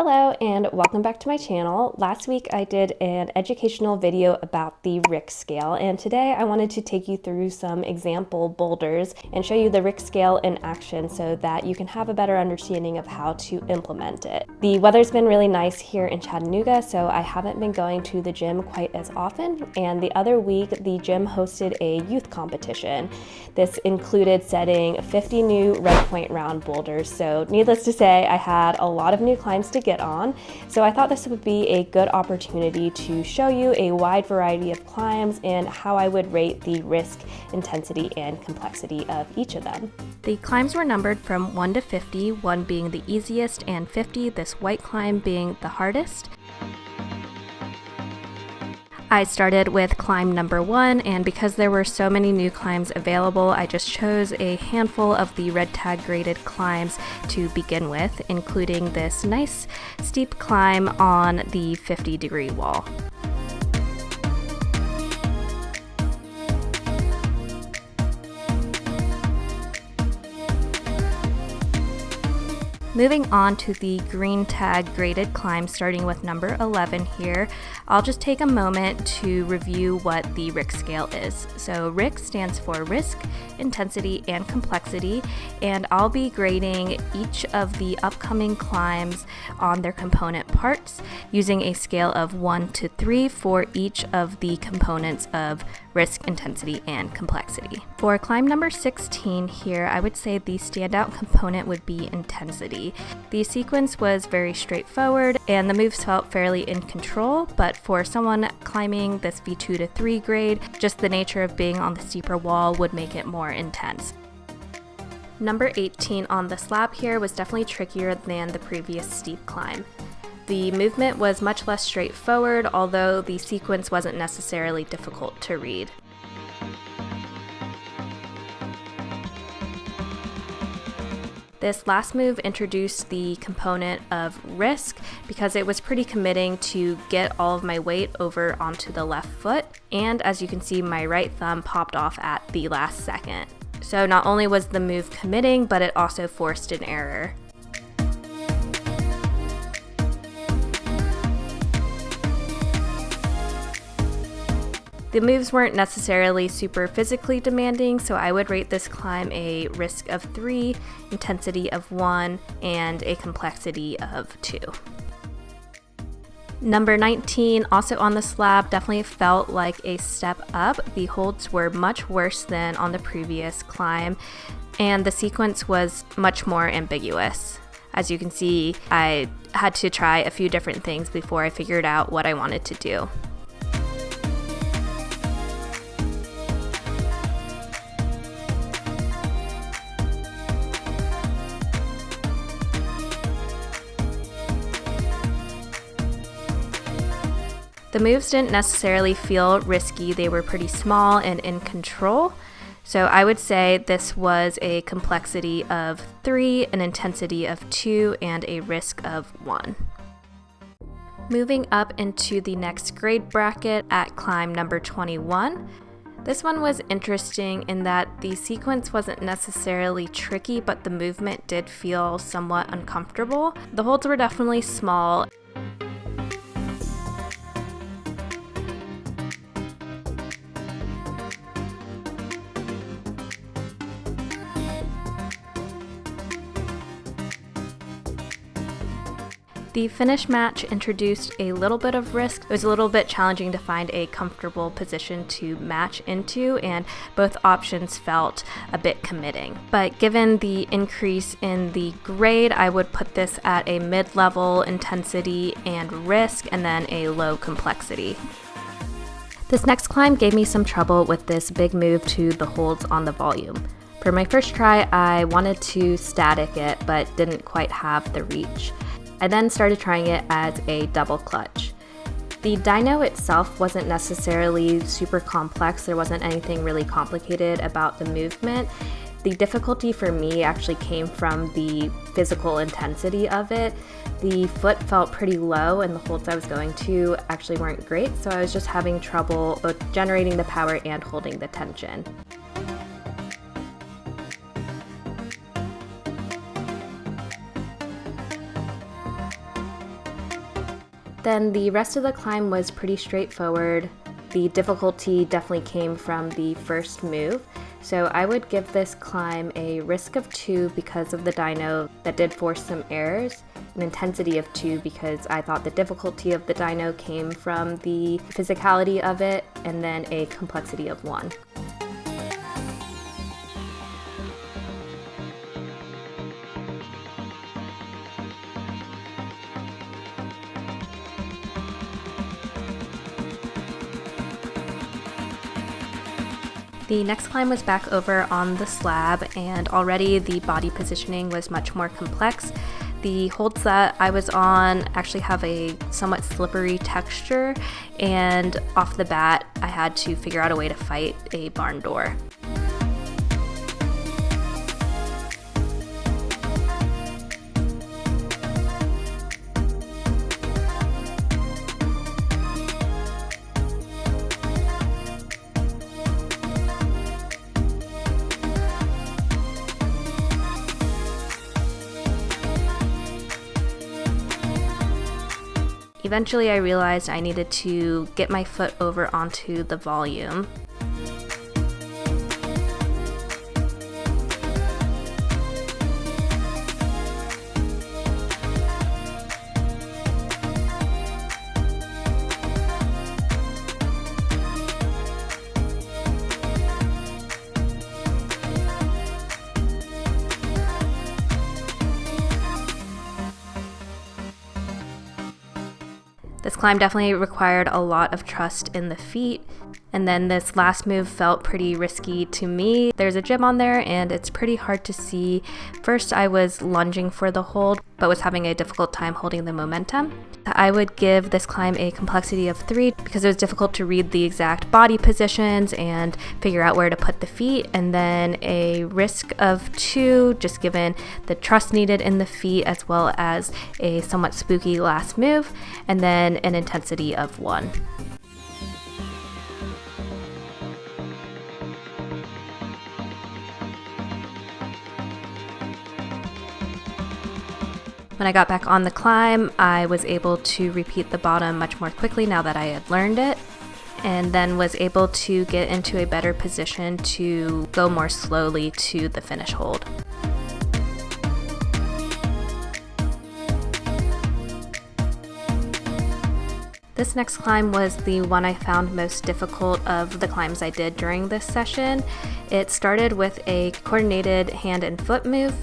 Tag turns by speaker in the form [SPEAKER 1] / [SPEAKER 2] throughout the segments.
[SPEAKER 1] Hello and welcome back to my channel. Last week I did an educational video about the RIC scale, and today I wanted to take you through some example boulders and show you the RIC scale in action so that you can have a better understanding of how to implement it. The weather's been really nice here in Chattanooga, so I haven't been going to the gym quite as often, and the other week the gym hosted a youth competition. This included setting 50 new red point round boulders, so needless to say I had a lot of new climbs to get on, so I thought this would be a good opportunity to show you a wide variety of climbs and how I would rate the risk, intensity, and complexity of each of them. The climbs were numbered from 1 to 50, 1 being the easiest and 50, this white climb, being the hardest. I started with climb number 1, and because there were so many new climbs available, I just chose a handful of the red tag graded climbs to begin with, including this nice steep climb on the 50-degree wall. Moving on to the green tag graded climb, starting with number 11 here, I'll just take a moment to review what the RIC scale is. So RIC stands for risk, intensity, and complexity, and I'll be grading each of the upcoming climbs on their component parts using a scale of 1 to 3 for each of the components of risk, intensity, and complexity. For climb number 16 here, I would say the standout component would be intensity. The sequence was very straightforward and the moves felt fairly in control, but for someone climbing this V2 to 3 grade, just the nature of being on the steeper wall would make it more intense. Number 18 on the slab here was definitely trickier than the previous steep climb. The movement was much less straightforward, although the sequence wasn't necessarily difficult to read. This last move introduced the component of risk because it was pretty committing to get all of my weight over onto the left foot, and as you can see, my right thumb popped off at the last second. So not only was the move committing, but it also forced an error. The moves weren't necessarily super physically demanding, so I would rate this climb a risk of 3, intensity of 1, and a complexity of 2. Number 19, also on the slab, definitely felt like a step up. The holds were much worse than on the previous climb, and the sequence was much more ambiguous. As you can see, I had to try a few different things before I figured out what I wanted to do. The moves didn't necessarily feel risky, they were pretty small and in control. So I would say this was a complexity of 3, an intensity of 2, and a risk of 1. Moving up into the next grade bracket at climb number 21. This one was interesting in that the sequence wasn't necessarily tricky, but the movement did feel somewhat uncomfortable. The holds were definitely small. The finish match introduced a little bit of risk. It was a little bit challenging to find a comfortable position to match into, and both options felt a bit committing. But given the increase in the grade, I would put this at a mid-level intensity and risk, and then a low complexity. This next climb gave me some trouble with this big move to the holds on the volume. For my first try, I wanted to static it, but didn't quite have the reach. I then started trying it as a double clutch. The dyno itself wasn't necessarily super complex. There wasn't anything really complicated about the movement. The difficulty for me actually came from the physical intensity of it. The foot felt pretty low and the holds I was going to actually weren't great, so I was just having trouble both generating the power and holding the tension. Then the rest of the climb was pretty straightforward. The difficulty definitely came from the first move. So I would give this climb a risk of 2 because of the dyno that did force some errors, an intensity of 2 because I thought the difficulty of the dyno came from the physicality of it, and then a complexity of 1. The next climb was back over on the slab, and already the body positioning was much more complex. The holds that I was on actually have a somewhat slippery texture, and off the bat I had to figure out a way to fight a barn door. Eventually I realized I needed to get my foot over onto the volume. This climb definitely required a lot of trust in the feet, and then this last move felt pretty risky to me. There's a gym on there and it's pretty hard to see. First I was lunging for the hold, but was having a difficult time holding the momentum. I would give this climb a complexity of 3 because it was difficult to read the exact body positions and figure out where to put the feet, and then a risk of 2 just given the trust needed in the feet as well as a somewhat spooky last move, and then an intensity of 1. When I got back on the climb, I was able to repeat the bottom much more quickly now that I had learned it, and then was able to get into a better position to go more slowly to the finish hold. This next climb was the one I found most difficult of the climbs I did during this session. It started with a coordinated hand and foot move.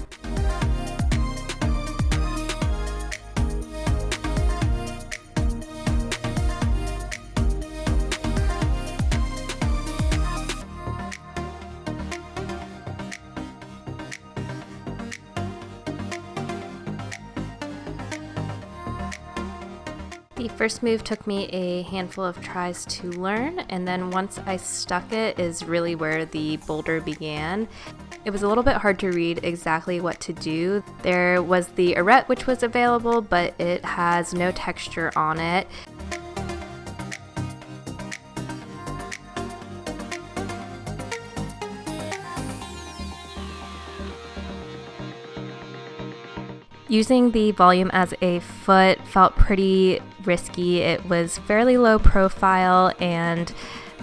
[SPEAKER 1] The first move took me a handful of tries to learn, and then once I stuck it is really where the boulder began. It was a little bit hard to read exactly what to do. There was the RIC which was available, but it has no texture on it. Using the volume as a foot felt pretty risky. It was fairly low profile and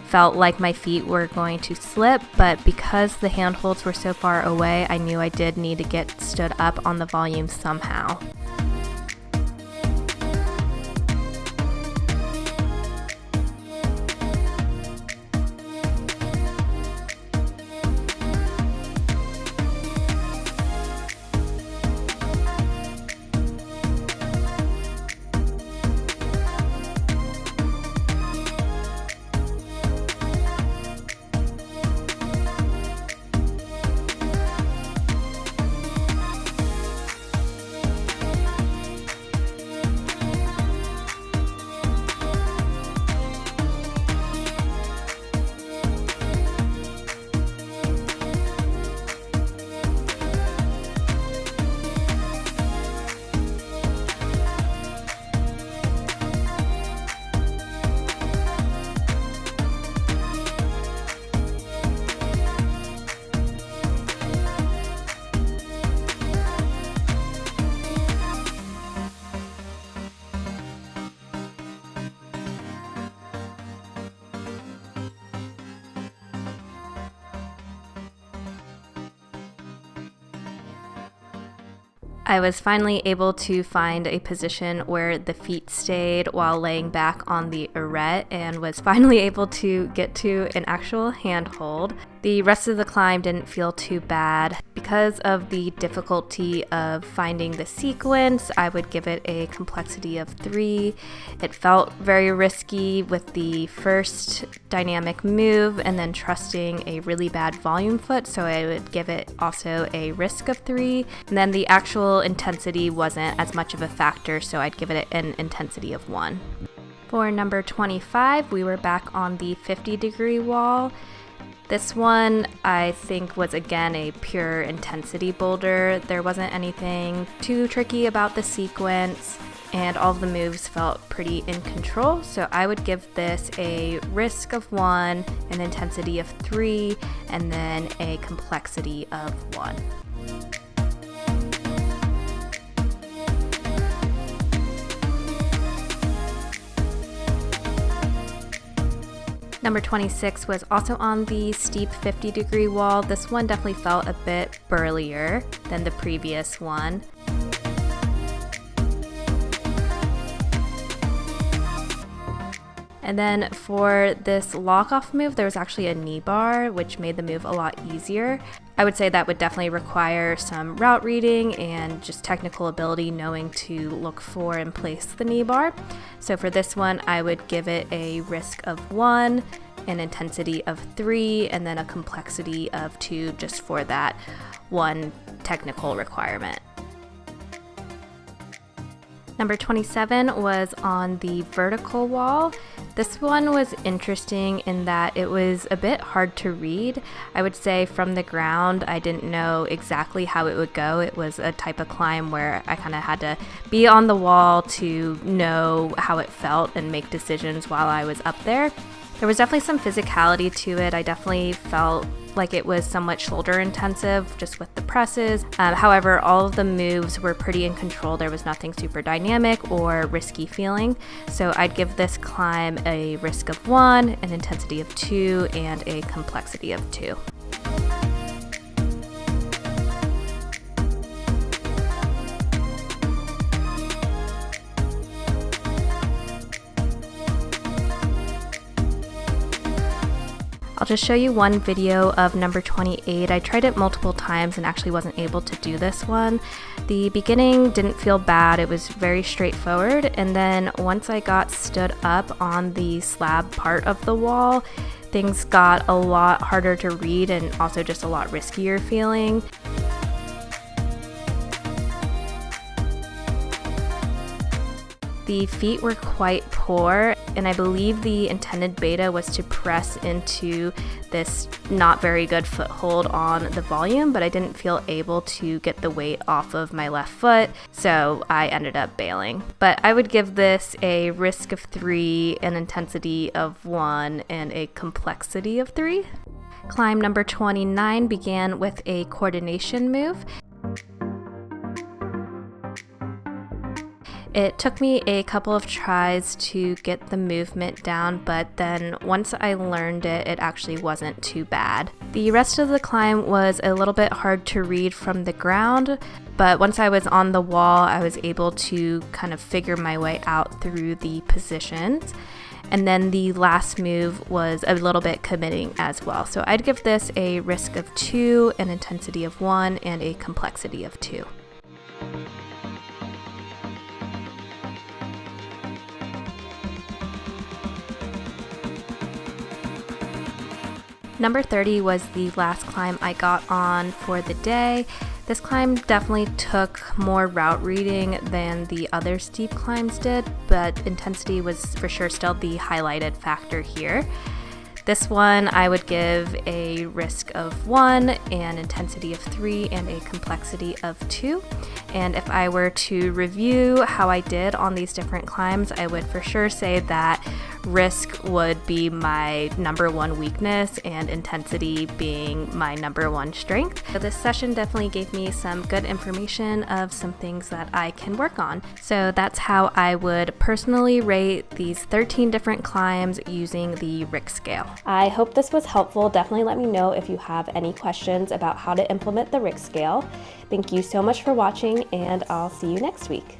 [SPEAKER 1] felt like my feet were going to slip, but because the handholds were so far away, I knew I did need to get stood up on the volume somehow. I was finally able to find a position where the feet stayed while laying back on the arete and was finally able to get to an actual handhold. The rest of the climb didn't feel too bad. Because of the difficulty of finding the sequence, I would give it a complexity of 3. It felt very risky with the first dynamic move and then trusting a really bad volume foot, so I would give it also a risk of 3. And then the actual intensity wasn't as much of a factor, so I'd give it an intensity of 1. For number 25, we were back on the 50-degree wall. This one, I think, was again a pure intensity boulder. There wasn't anything too tricky about the sequence, and all of the moves felt pretty in control, so I would give this a risk of 1, an intensity of 3, and then a complexity of 1. Number 26 was also on the steep 50-degree wall. This one definitely felt a bit burlier than the previous one. And then for this lock-off move, there was actually a knee bar, which made the move a lot easier. I would say that would definitely require some route reading and just technical ability, knowing to look for and place the knee bar. So for this one, I would give it a risk of 1, an intensity of 3, and then a complexity of 2 just for that one technical requirement. Number 27 was on the vertical wall. This one was interesting in that it was a bit hard to read. I would say from the ground, I didn't know exactly how it would go. It was a type of climb where I kind of had to be on the wall to know how it felt and make decisions while I was up there. There was definitely some physicality to it. I definitely felt like it was somewhat shoulder intensive just with the presses. However, all of the moves were pretty in control. There was nothing super dynamic or risky feeling. So I'd give this climb a risk of 1, an intensity of 2, and a complexity of 2. I'll just show you one video of number 28. I tried it multiple times and actually wasn't able to do this one. The beginning didn't feel bad. It was very straightforward. And then once I got stood up on the slab part of the wall, things got a lot harder to read and also just a lot riskier feeling. The feet were quite poor, and I believe the intended beta was to press into this not very good foothold on the volume, but I didn't feel able to get the weight off of my left foot, so I ended up bailing. But I would give this a risk of 3, an intensity of 1, and a complexity of 3. Climb number 29 began with a coordination move. It took me a couple of tries to get the movement down, but then once I learned it, it actually wasn't too bad. The rest of the climb was a little bit hard to read from the ground, but once I was on the wall, I was able to kind of figure my way out through the positions. And then the last move was a little bit committing as well. So I'd give this a risk of 2, an intensity of 1, and a complexity of 2. Number 30 was the last climb I got on for the day. This climb definitely took more route reading than the other steep climbs did, but intensity was for sure still the highlighted factor here. This one I would give a risk of 1, an intensity of 3, and a complexity of 2. And if I were to review how I did on these different climbs, I would for sure say that risk would be my number one weakness and intensity being my number one strength. So this session definitely gave me some good information of some things that I can work on. So that's how I would personally rate these 13 different climbs using the RIC scale. I hope this was helpful. Definitely let me know if you have any questions about how to implement the RIC scale. Thank you so much for watching, and I'll see you next week.